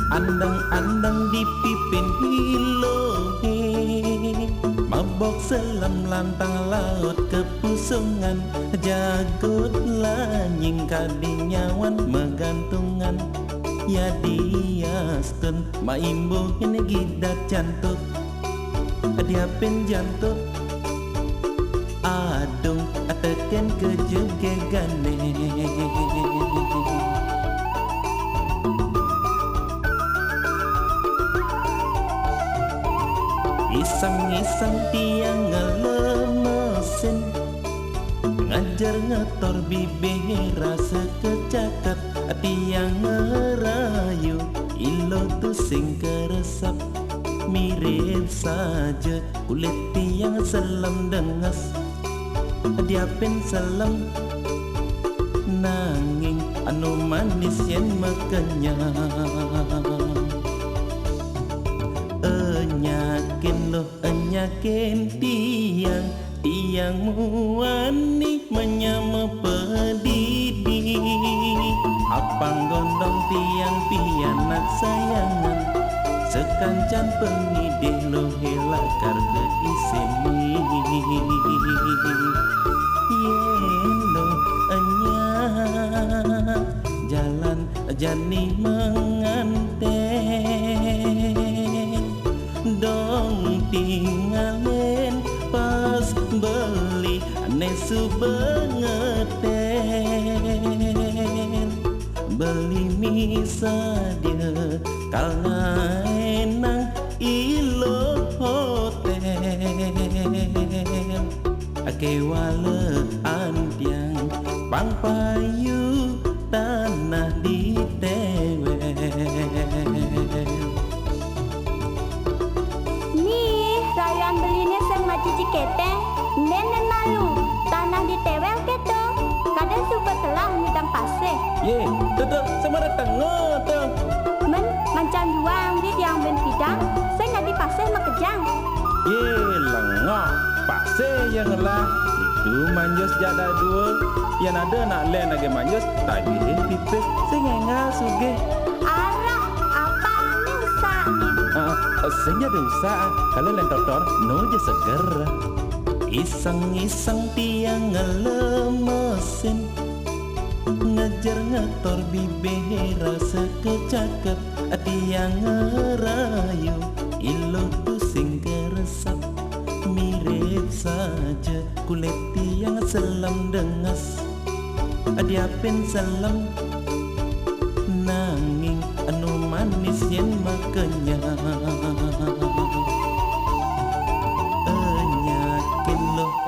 Andang-andang dipipin hilohe, mabok selam lantang laut kepusungan, jagut lanying kadinyawan megantungan. Ya diastun maimbuhin gidat jantuk, diapin jantuk adung teken kejegegane. Isang-isang tiang ngelemesin, ngajar ngetor bibir rasa kecakat, tiang ngerayu ilo tu sing keresap. Mirip saja kulit tiang selam dengas, diapin selam nanging anu manis yen mekenyang. Enyakin tiang muani menyama pedidi, apang gondong tiang pianak sayangan, sekancan pengidih lo helakar ke isemi. Yelo enya jalan jani menganten, dong tinggalin pas beli nesu bengeten, beli misadia kalna enang ilo hotel, kewale antiang pangpayu tanah di tewel. Rayuan belinya sama cici keteng, nenek malu tanah di tewel keto, kadang suka telah midang pase. Ye, tuh sama datang tuh. Macam juang di tiang ben pidang, saya nggak di pase makejang. Ye, lengah pase yang lah itu manjos jada dua, yang ada nak len lagi manjos tadi pipes sengenga suge. Saya ada usaha kalau lain kotor no je seger. Iseng-iseng tiang ngelemesin, ngejar ngetor bibir rasa kecaket, tiang ngerayu ilo pusing keresap. Mirip saja kulit tiang selam dengas, diapin selam nanging anu manis yen makanya.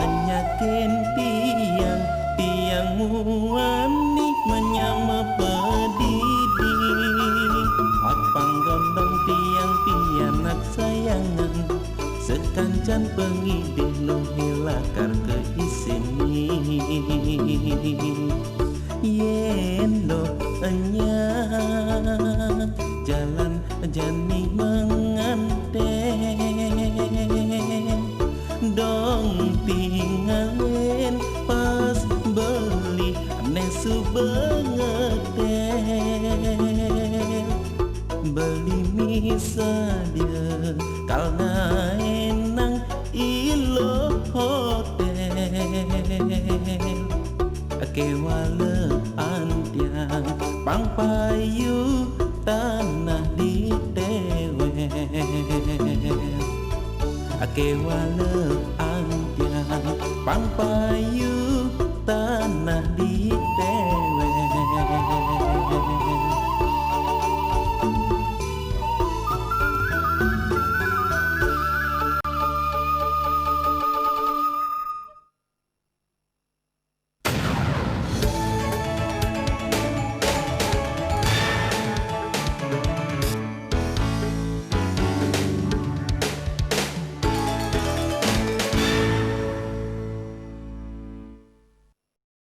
Enyakin tiang muani menyama pedidi, apang gondong tiang pianak sayangan, sekancan pengidih lo helakar ke isini. Yen lo enya jalan jani menganten, dong tinggalin pas beli nesu bengeten, beli misadia kalna enang ilo hotel, kewale antiang pangpayu tanah di tewel, kewale antiang pangpayu tanah di tewel.